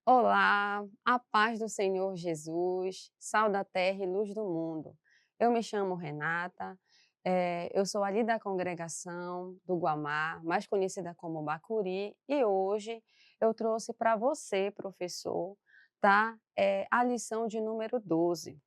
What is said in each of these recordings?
Olá, a paz do Senhor Jesus, sal da terra e luz do mundo. Eu me chamo Renata, eu sou ali da congregação do Guamá, mais conhecida como Bacuri, e hoje eu trouxe para você, professor, tá? A lição de número 12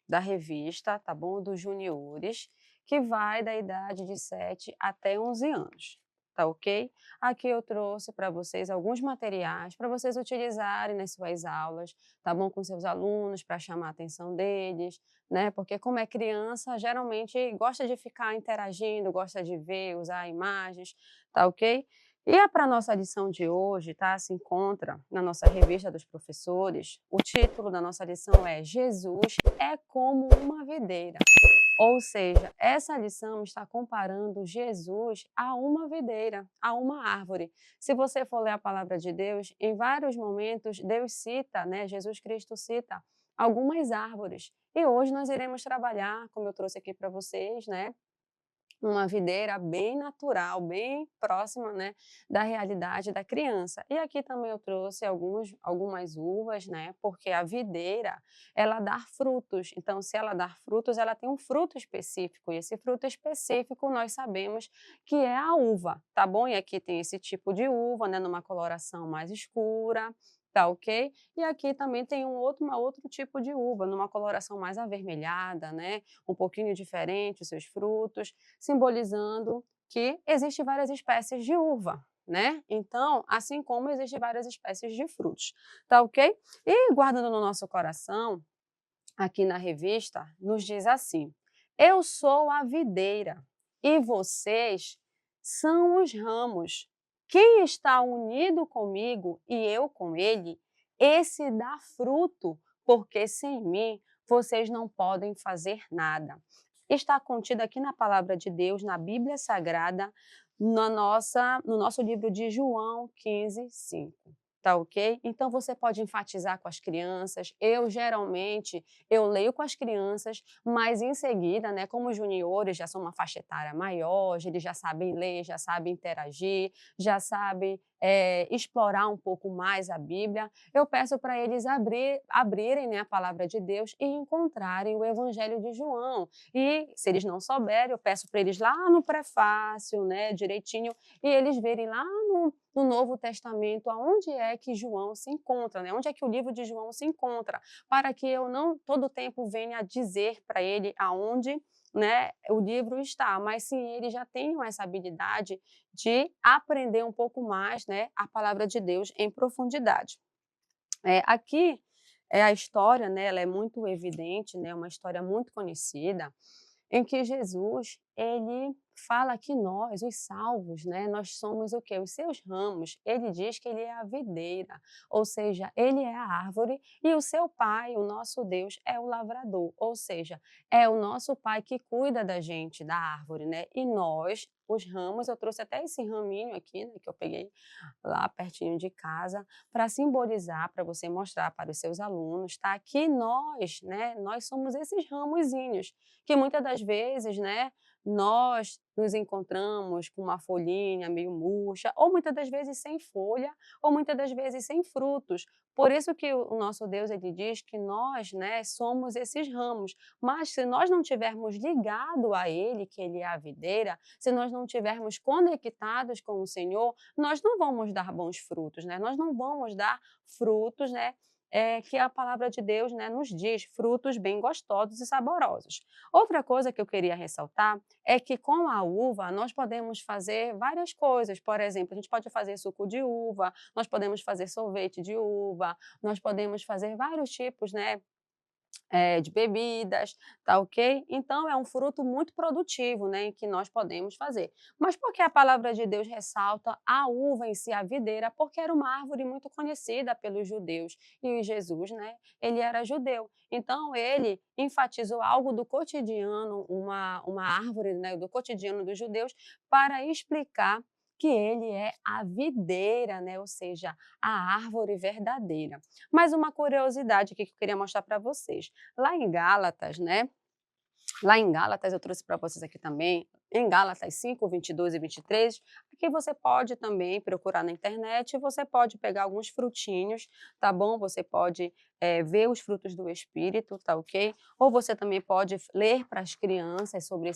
da revista, tá bom? Dos juniores, que vai da idade de 7 até 11 anos, tá ok? Aqui eu trouxe para vocês alguns materiais para vocês utilizarem nas suas aulas, tá bom? Com seus alunos, para chamar a atenção deles, né? Porque como é criança, geralmente gosta de ficar interagindo, gosta de ver, usar imagens, tá ok? E a para nossa lição de hoje, tá? Se encontra na nossa revista dos professores. O título da nossa lição é Jesus é como uma videira. Ou seja, essa lição está comparando Jesus a uma videira, a uma árvore. Se você for ler a palavra de Deus, em vários momentos Deus cita, né, Jesus Cristo cita algumas árvores. E hoje nós iremos trabalhar, como eu trouxe aqui para vocês, né, uma videira bem natural, bem próxima, né, da realidade da criança. E aqui também eu trouxe algumas uvas, né, porque a videira, ela dá frutos. Então, se ela dar frutos, ela tem um fruto específico. E esse fruto específico nós sabemos que é a uva, tá bom? E aqui tem esse tipo de uva, né, numa coloração mais escura, tá ok? E aqui também tem outro tipo de uva, numa coloração mais avermelhada, né, um pouquinho diferente os seus frutos, simbolizando que existem várias espécies de uva, né? Então, assim como existem várias espécies de frutos, tá ok? E guardando no nosso coração, aqui na revista, nos diz assim: eu sou a videira e vocês são os ramos. Quem está unido comigo e eu com ele, esse dá fruto, porque sem mim vocês não podem fazer nada. Está contido aqui na palavra de Deus, na Bíblia Sagrada, no nosso livro de João 15:5. Tá ok? Então você pode enfatizar com as crianças. Eu leio com as crianças, mas em seguida, né, como os juniores já são uma faixa etária maior, eles já sabem ler, já sabem interagir, já sabem explorar um pouco mais a Bíblia, eu peço para eles abrirem, né, a palavra de Deus e encontrarem o Evangelho de João. E se eles não souberem, eu peço para eles lá no prefácio, né, direitinho, e eles verem lá no Novo Testamento aonde é que João se encontra, né? Onde é que o livro de João se encontra, para que eu não todo tempo venha dizer para ele aonde, né, o livro está, mas sim eles já tenham essa habilidade de aprender um pouco mais, né, a palavra de Deus em profundidade. Aqui a história, né, ela é muito evidente, né, uma história muito conhecida, em que Jesus, ele fala que nós, os salvos, né, nós somos o quê? Os seus ramos. Ele diz que ele é a videira, ou seja, ele é a árvore e o seu pai, o nosso Deus, é o lavrador, ou seja, é o nosso pai que cuida da gente, da árvore, né? E nós, os ramos, eu trouxe até esse raminho aqui, né, que eu peguei lá pertinho de casa, para simbolizar, para você mostrar para os seus alunos, tá? Que nós, né, nós somos esses ramozinhos que muitas das vezes, né, nós nos encontramos com uma folhinha meio murcha, ou muitas das vezes sem folha, ou muitas das vezes sem frutos. Por isso que o nosso Deus ele diz que nós, né, somos esses ramos. Mas se nós não tivermos ligado a Ele, que Ele é a videira, se nós não tivermos conectados com o Senhor, nós não vamos dar bons frutos, né? Nós não vamos dar frutos, né? Que a palavra de Deus, né, nos diz, frutos bem gostosos e saborosos. Outra coisa que eu queria ressaltar é que com a uva nós podemos fazer várias coisas. Por exemplo, a gente pode fazer suco de uva, nós podemos fazer sorvete de uva, nós podemos fazer vários tipos, né, de bebidas, tá ok? Então é um fruto muito produtivo, né, que nós podemos fazer. Mas por que a palavra de Deus ressalta a uva em si, a videira? Porque era uma árvore muito conhecida pelos judeus e Jesus, né, ele era judeu. Então ele enfatizou algo do cotidiano, uma árvore, né, do cotidiano dos judeus, para explicar que ele é a videira, né, ou seja, a árvore verdadeira. Mais uma curiosidade aqui que eu queria mostrar para vocês. Lá em Gálatas, né? Lá em Gálatas, eu trouxe para vocês aqui também, em Gálatas 5, 22 e 23, aqui você pode também procurar na internet, você pode pegar alguns frutinhos, tá bom? Você pode ver os frutos do Espírito, tá ok? Ou você também pode ler para as crianças sobre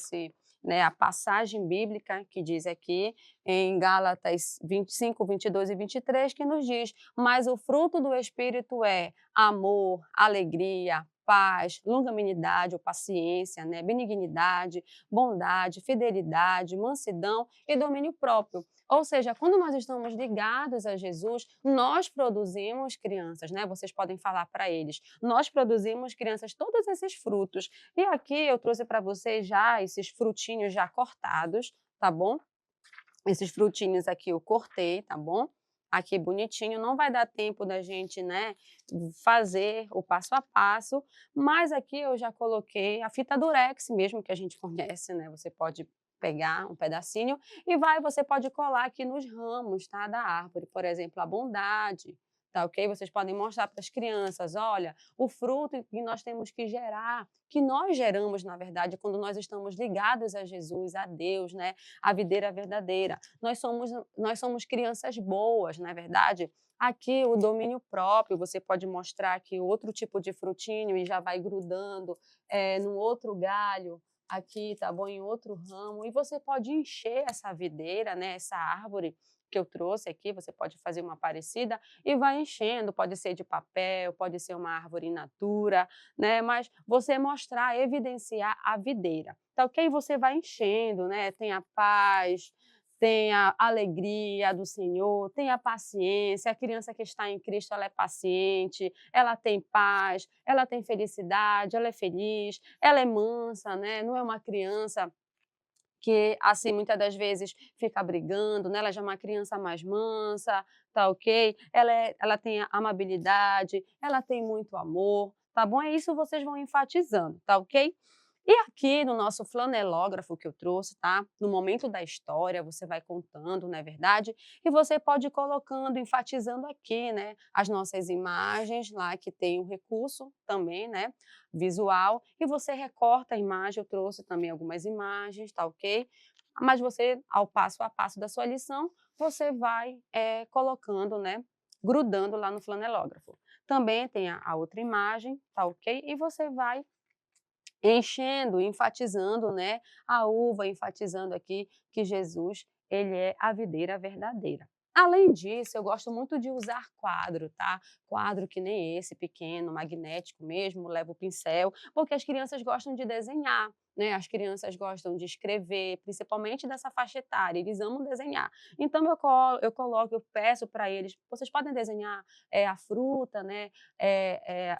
a passagem bíblica que diz aqui em Gálatas 25, 22 e 23, que nos diz: mas o fruto do Espírito é amor, alegria, paz, longanimidade ou paciência, né, benignidade, bondade, fidelidade, mansidão e domínio próprio. Ou seja, quando nós estamos ligados a Jesus, nós produzimos crianças, né? Vocês podem falar para eles. Nós produzimos crianças, todos esses frutos. E aqui eu trouxe para vocês já esses frutinhos já cortados, tá bom? Esses frutinhos aqui eu cortei, tá bom? Aqui bonitinho, não vai dar tempo da gente, né, fazer o passo a passo, mas aqui eu já coloquei a fita durex mesmo, que a gente conhece, né, você pode pegar um pedacinho e você pode colar aqui nos ramos, tá, da árvore, por exemplo, a bondade, tá ok? Vocês podem mostrar para as crianças, olha, o fruto que nós temos que gerar, que nós geramos, na verdade, quando nós estamos ligados a Jesus, a Deus, né, a videira verdadeira. Nós somos crianças boas, não é verdade? Aqui o domínio próprio, você pode mostrar aqui outro tipo de frutinho e já vai grudando num outro galho, aqui, tá bom? Em outro ramo. E você pode encher essa videira, né? Essa árvore que eu trouxe aqui, você pode fazer uma parecida e vai enchendo, pode ser de papel, pode ser uma árvore in natura, né? Mas você mostrar, evidenciar a videira, tá ok? Você vai enchendo, né? Tem a paz, tem a alegria do Senhor, tem a paciência. A criança que está em Cristo, ela é paciente, ela tem paz, ela tem felicidade, ela é feliz, ela é mansa, né? Não é uma criança que, assim, muitas das vezes fica brigando, né, ela já é uma criança mais mansa, tá ok? Ela tem amabilidade, ela tem muito amor, tá bom? É isso, vocês vão enfatizando, tá ok? E aqui no nosso flanelógrafo que eu trouxe, tá? No momento da história, você vai contando, não é verdade? E você pode ir colocando, enfatizando aqui, né, as nossas imagens lá que tem um recurso também, né, visual, e você recorta a imagem, eu trouxe também algumas imagens, tá ok? Mas você, ao passo a passo da sua lição, você vai colocando, né, grudando lá no flanelógrafo. Também tem a outra imagem, tá ok? E você vai enchendo, enfatizando, né, a uva, enfatizando aqui que Jesus, ele é a videira verdadeira. Além disso, eu gosto muito de usar quadro, tá? Quadro que nem esse, pequeno, magnético mesmo, leva o pincel, porque as crianças gostam de desenhar, né? As crianças gostam de escrever, principalmente dessa faixa etária, eles amam desenhar. Então eu peço para eles, vocês podem desenhar a fruta, né?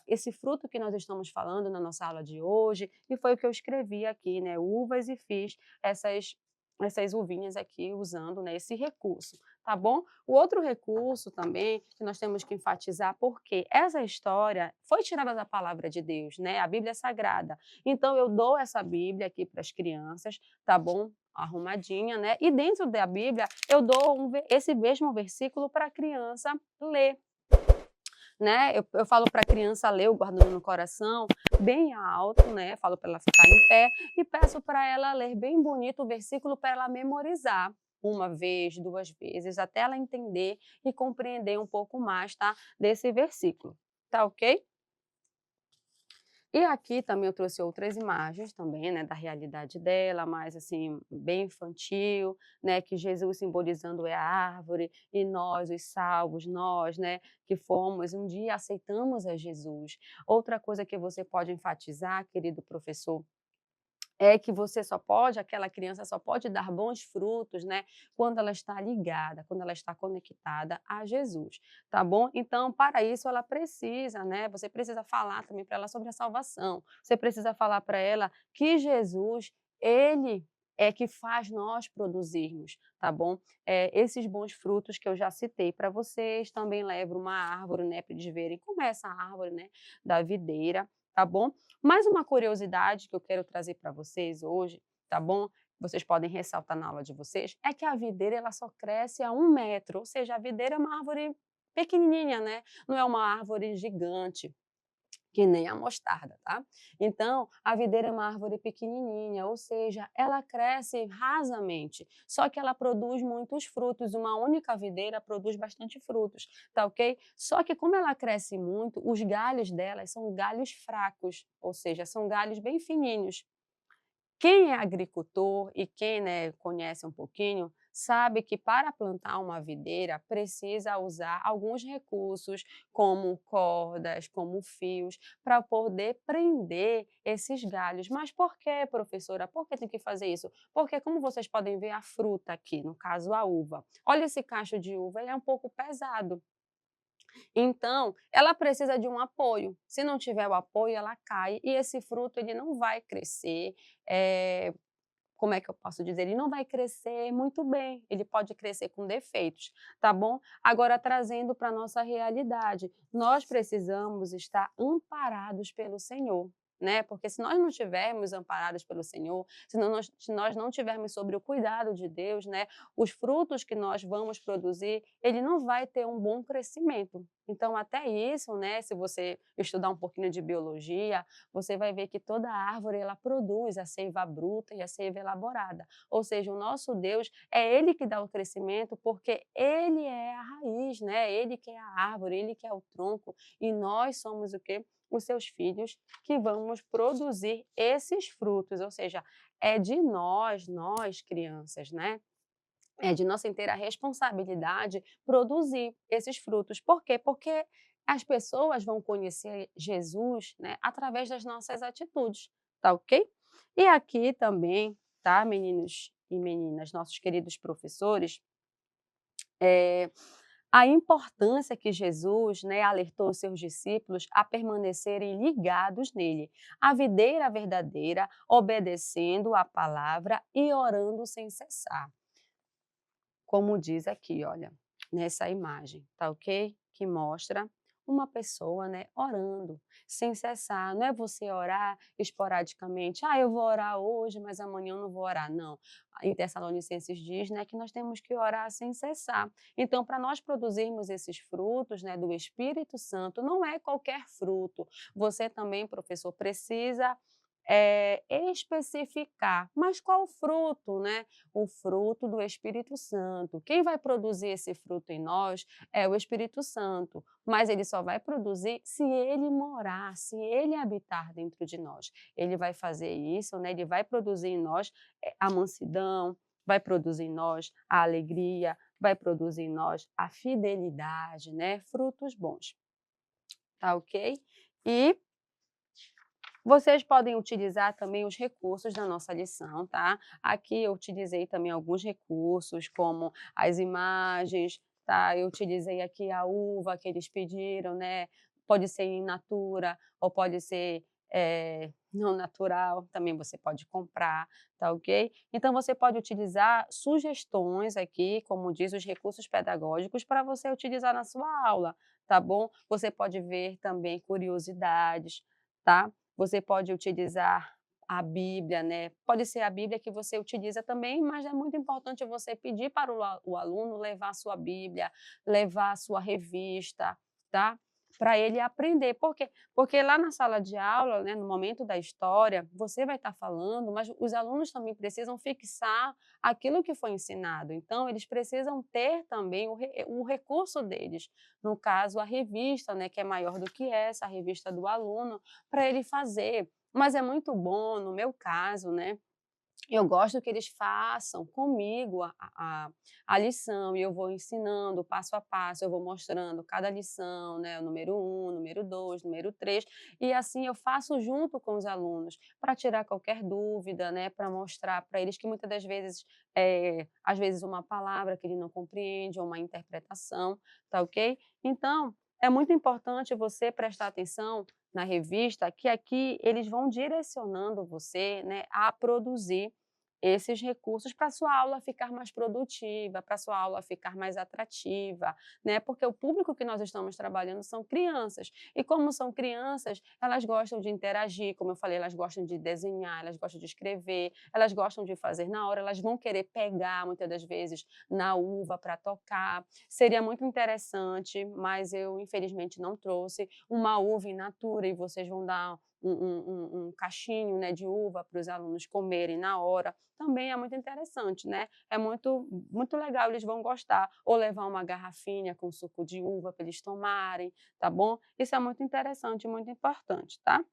Esse fruto que nós estamos falando na nossa aula de hoje, e foi o que eu escrevi aqui, né, uvas, e fiz essas uvinhas aqui usando, né, esse recurso, tá bom? O outro recurso também que nós temos que enfatizar, porque essa história foi tirada da palavra de Deus, né, a Bíblia Sagrada. Então eu dou essa Bíblia aqui para as crianças, tá bom? Arrumadinha, né? E dentro da Bíblia eu dou esse mesmo versículo para a criança ler, né? Eu falo para a criança ler, eu guardando no coração, bem alto, né? Falo para ela ficar em pé e peço para ela ler bem bonito o versículo para ela memorizar. Uma vez, duas vezes, até ela entender e compreender um pouco mais, tá? Desse versículo. Tá ok? E aqui também eu trouxe outras imagens também, né, da realidade dela, mais assim, bem infantil, né, que Jesus simbolizando é a árvore e nós, os salvos, nós, né, que fomos, um dia aceitamos a Jesus. Outra coisa que você pode enfatizar, querido professor, é que aquela criança só pode dar bons frutos, né, quando ela está ligada, quando ela está conectada a Jesus, tá bom? Então, para isso, ela precisa, né, você precisa falar também para ela sobre a salvação, você precisa falar para ela que Jesus, ele é que faz nós produzirmos, tá bom? Esses bons frutos que eu já citei para vocês, também levo uma árvore, né, para eles verem como é essa árvore, né, da videira, tá bom? Mais uma curiosidade que eu quero trazer para vocês hoje, tá bom? Vocês podem ressaltar na aula de vocês, é que a videira ela só cresce a 1 metro, ou seja, a videira é uma árvore pequenininha, né? Não é uma árvore gigante que nem a mostarda, tá? Então, a videira é uma árvore pequenininha, ou seja, ela cresce rasamente, só que ela produz muitos frutos, uma única videira produz bastante frutos, tá ok? Só que como ela cresce muito, os galhos dela são galhos fracos, ou seja, são galhos bem fininhos. Quem é agricultor e quem, né, conhece um pouquinho, sabe que para plantar uma videira precisa usar alguns recursos, como cordas, como fios, para poder prender esses galhos. Mas por que, professora? Por que tem que fazer isso? Porque, como vocês podem ver, a fruta aqui, no caso a uva. Olha esse cacho de uva, ele é um pouco pesado. Então, ela precisa de um apoio. Se não tiver o apoio, ela cai e esse fruto ele não vai crescer, eh, como é que eu posso dizer? Ele não vai crescer muito bem, ele pode crescer com defeitos, tá bom? Agora, trazendo para a nossa realidade, nós precisamos estar amparados pelo Senhor, né? Porque se nós não estivermos amparados pelo Senhor, se nós não tivermos sobre o cuidado de Deus, né? Os frutos que nós vamos produzir, ele não vai ter um bom crescimento. Então, até isso, né? Se você estudar um pouquinho de biologia, você vai ver que toda árvore ela produz a seiva bruta e a seiva elaborada. Ou seja, o nosso Deus é ele que dá o crescimento, porque ele é a raiz, né? Ele que é a árvore, ele que é o tronco, e nós somos o quê? Os seus filhos que vamos produzir esses frutos, ou seja, é de nós crianças, né? É de nossa inteira responsabilidade produzir esses frutos. Por quê? Porque as pessoas vão conhecer Jesus, né, através das nossas atitudes, tá ok? E aqui também, tá, meninos e meninas, nossos queridos professores, eh, a importância que Jesus, né, alertou os seus discípulos a permanecerem ligados nele, a videira verdadeira, obedecendo a palavra e orando sem cessar. Como diz aqui, olha, nessa imagem, tá ok? Que mostra uma pessoa, né, orando sem cessar. Não é você orar esporadicamente, eu vou orar hoje, mas amanhã eu não vou orar. Não. Em Tessalonicenses diz, né, que nós temos que orar sem cessar. Então, para nós produzirmos esses frutos, né, do Espírito Santo, não é qualquer fruto. Você também, professor, precisa especificar, mas qual fruto, né? O fruto do Espírito Santo. Quem vai produzir esse fruto em nós é o Espírito Santo, mas ele só vai produzir se ele morar, se ele habitar dentro de nós. Ele vai fazer isso, né? Ele vai produzir em nós a mansidão, vai produzir em nós a alegria, vai produzir em nós a fidelidade, né? Frutos bons. Tá ok? E vocês podem utilizar também os recursos da nossa lição, tá? Aqui eu utilizei também alguns recursos, como as imagens, tá? Eu utilizei aqui a uva que eles pediram, né? Pode ser in natura ou pode ser não natural, também você pode comprar, tá ok? Então você pode utilizar sugestões aqui, como diz os recursos pedagógicos, para você utilizar na sua aula, tá bom? Você pode ver também curiosidades, tá? Você pode utilizar a Bíblia, né, pode ser a Bíblia que você utiliza também, mas é muito importante você pedir para o aluno levar a sua Bíblia, levar a sua revista, tá, para ele aprender. Por quê? Porque lá na sala de aula, né, no momento da história, você vai estar falando, mas os alunos também precisam fixar aquilo que foi ensinado. Então, eles precisam ter também o recurso deles, no caso, a revista, né, que é maior do que essa, a revista do aluno, para ele fazer. Mas é muito bom, no meu caso, né, eu gosto que eles façam comigo a lição e eu vou ensinando passo a passo, eu vou mostrando cada lição, né, o número um, número 2, número 3, e assim eu faço junto com os alunos para tirar qualquer dúvida, né, para mostrar para eles que muitas das vezes, às vezes uma palavra que ele não compreende ou uma interpretação, tá ok? Então, é muito importante você prestar atenção na revista, que aqui eles vão direcionando você, né, a produzir esses recursos para a sua aula ficar mais produtiva, para a sua aula ficar mais atrativa, né, porque o público que nós estamos trabalhando são crianças, e como são crianças, elas gostam de interagir, como eu falei, elas gostam de desenhar, elas gostam de escrever, elas gostam de fazer na hora, elas vão querer pegar, muitas das vezes, na uva para tocar. Seria muito interessante, mas eu infelizmente não trouxe uma uva in natura e vocês vão dar um cachinho, né, de uva para os alunos comerem na hora, também é muito interessante, né, é muito legal, eles vão gostar. Ou levar uma garrafinha com suco de uva para eles tomarem, tá bom? Isso é muito interessante e muito importante, tá?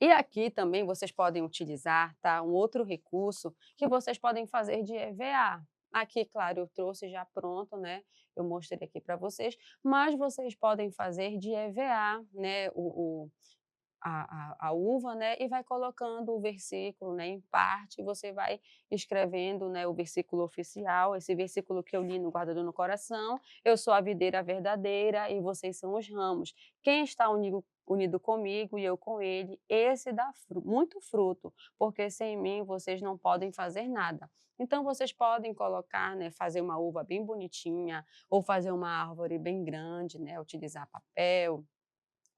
E aqui também vocês podem utilizar, tá, um outro recurso que vocês podem fazer de EVA. Aqui, claro, eu trouxe já pronto, né, eu mostrei aqui para vocês, mas vocês podem fazer de EVA, né, a uva, né, e vai colocando o versículo, né, em parte, você vai escrevendo, né, o versículo oficial, esse versículo que eu li no Guardador no Coração: "Eu sou a videira verdadeira e vocês são os ramos. Quem está unido comigo e eu com ele, esse dá muito fruto, porque sem mim vocês não podem fazer nada". Então vocês podem colocar, né, fazer uma uva bem bonitinha, ou fazer uma árvore bem grande, né, utilizar papel,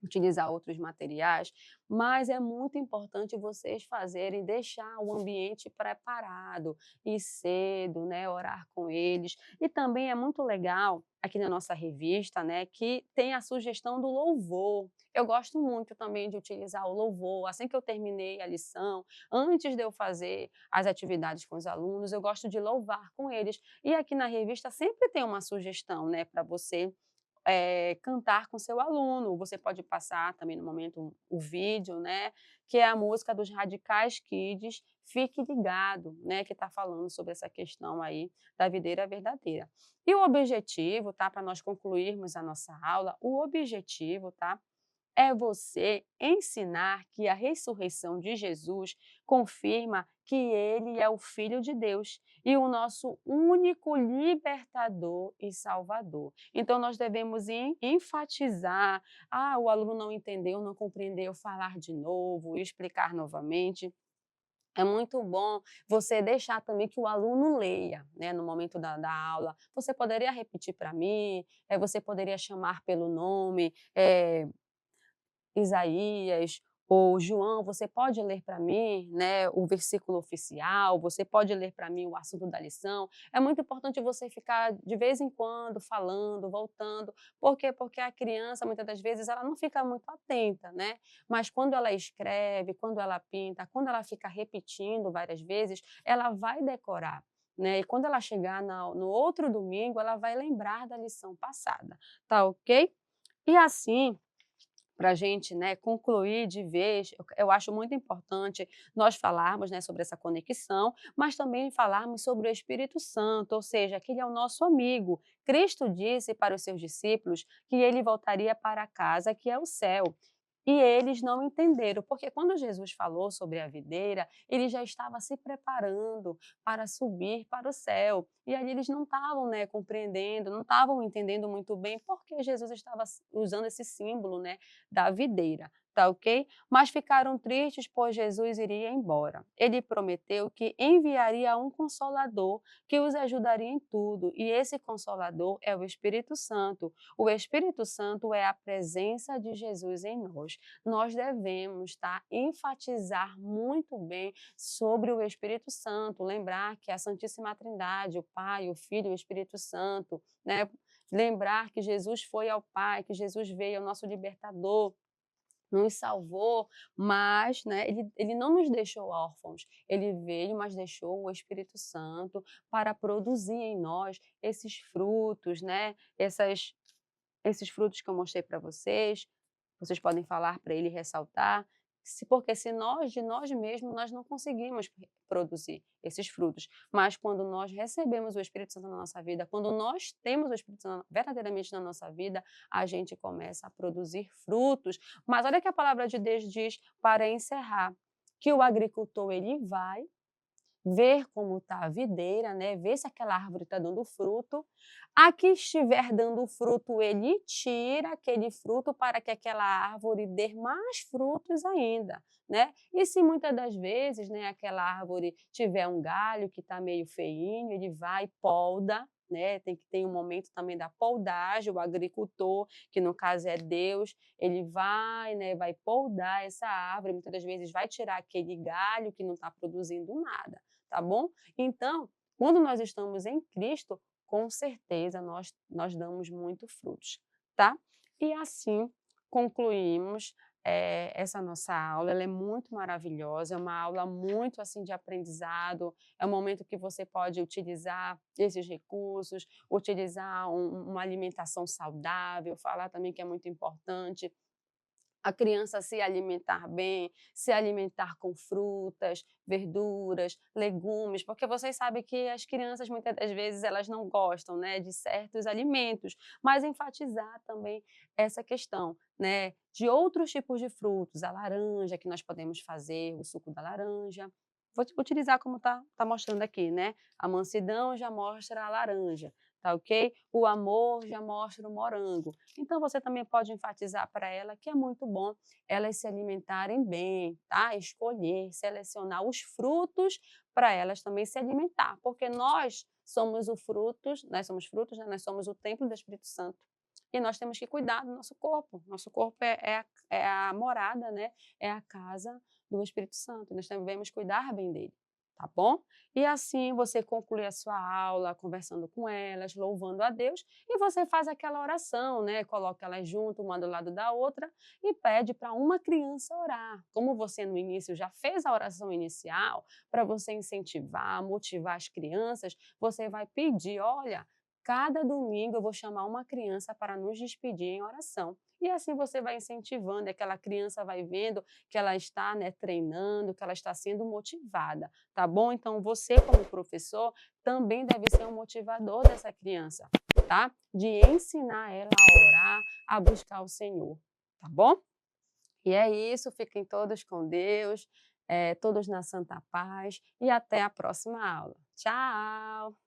utilizar outros materiais, mas é muito importante vocês fazerem, deixar o ambiente preparado, ir cedo, né, orar com eles. E também é muito legal, aqui na nossa revista, né, que tem a sugestão do louvor. Eu gosto muito também de utilizar o louvor, assim que eu terminei a lição, antes de eu fazer as atividades com os alunos, eu gosto de louvar com eles. E aqui na revista sempre tem uma sugestão, né, para você cantar com seu aluno. Você pode passar também no momento o vídeo, né, que é a música dos Radicais Kids, Fique Ligado, né, que está falando sobre essa questão aí da videira verdadeira. E o objetivo, tá, para nós concluirmos a nossa aula, o objetivo, tá, é você ensinar que a ressurreição de Jesus confirma que ele é o Filho de Deus e o nosso único libertador e salvador. Então, nós devemos enfatizar, o aluno não entendeu, não compreendeu, falar de novo, explicar novamente. É muito bom você deixar também que o aluno leia, né, no momento da aula. Você poderia repetir para mim, você poderia chamar pelo nome, Isaías ou João, você pode ler para mim, né, o versículo oficial, você pode ler para mim o assunto da lição. É muito importante você ficar de vez em quando falando, voltando. Por quê? Porque a criança, muitas das vezes, ela não fica muito atenta, né? Mas quando ela escreve, quando ela pinta, quando ela fica repetindo várias vezes, ela vai decorar. Né? E quando ela chegar no outro domingo, ela vai lembrar da lição passada, tá ok? E assim, para a gente, né, concluir de vez, eu acho muito importante nós falarmos, né, sobre essa conexão, mas também falarmos sobre o Espírito Santo, ou seja, que ele é o nosso amigo. Cristo disse para os seus discípulos que ele voltaria para casa, que é o céu. E eles não entenderam, porque quando Jesus falou sobre a videira, ele já estava se preparando para subir para o céu. E ali eles não estavam, né, compreendendo, não estavam entendendo muito bem porque Jesus estava usando esse símbolo, né, da videira. Tá ok? Mas ficaram tristes, pois Jesus iria embora. Ele prometeu que enviaria um consolador que os ajudaria em tudo, e esse consolador é o Espírito Santo. O Espírito Santo é a presença de Jesus em nós. Nós devemos, tá, enfatizar muito bem sobre o Espírito Santo, lembrar que é a Santíssima Trindade, o Pai, o Filho e o Espírito Santo, né? Lembrar que Jesus foi ao Pai, que Jesus veio, é o nosso libertador, nos salvou, mas, né, ele não nos deixou órfãos, ele veio, mas deixou o Espírito Santo para produzir em nós esses frutos, né, esses frutos que eu mostrei para vocês podem falar para ele ressaltar, porque se nós, de nós mesmos, nós não conseguimos produzir esses frutos. Mas quando nós recebemos o Espírito Santo na nossa vida, quando nós temos o Espírito Santo verdadeiramente na nossa vida, a gente começa a produzir frutos. Mas olha que a palavra de Deus diz para encerrar, que o agricultor ele vai, ver como está a videira, né? Ver se aquela árvore está dando fruto. A que estiver dando fruto, ele tira aquele fruto para que aquela árvore dê mais frutos ainda, né? E se muitas das vezes, né, aquela árvore tiver um galho que está meio feinho, ele vai e polda, né? Tem que ter um momento também da poldagem, o agricultor, que no caso é Deus, ele vai, né, vai poldar essa árvore, muitas das vezes vai tirar aquele galho que não está produzindo nada, tá bom? Então, quando nós estamos em Cristo, com certeza nós damos muito frutos, tá? E assim concluímos essa nossa aula, ela é muito maravilhosa, é uma aula muito assim de aprendizado, é um momento que você pode utilizar esses recursos, utilizar uma alimentação saudável, falar também que é muito importante a criança se alimentar bem, se alimentar com frutas, verduras, legumes, porque vocês sabem que as crianças muitas das vezes elas não gostam, né, de certos alimentos, mas enfatizar também essa questão, né, de outros tipos de frutos, a laranja que nós podemos fazer, o suco da laranja. Vou utilizar como tá mostrando aqui, né? A mansidão já mostra a laranja, tá ok? O amor já mostra o morango. Então, você também pode enfatizar para ela que é muito bom elas se alimentarem bem, tá? Escolher, selecionar os frutos para elas também se alimentar, porque nós somos o frutos, nós somos frutos, né? Nós somos o templo do Espírito Santo. E nós temos que cuidar do nosso corpo. Nosso corpo é a morada, né? É a casa do Espírito Santo. Nós devemos cuidar bem dele, tá bom? E assim você conclui a sua aula conversando com elas, louvando a Deus, e você faz aquela oração, né? Coloca elas junto, uma do lado da outra, e pede para uma criança orar. Como você no início já fez a oração inicial, para você incentivar, motivar as crianças, você vai pedir, olha, cada domingo eu vou chamar uma criança para nos despedir em oração. E assim você vai incentivando, e aquela criança vai vendo que ela está, né, treinando, que ela está sendo motivada, tá bom? Então você como professor também deve ser um motivador dessa criança, tá? De ensinar ela a orar, a buscar o Senhor, tá bom? E é isso, fiquem todos com Deus, todos na santa paz e até a próxima aula. Tchau!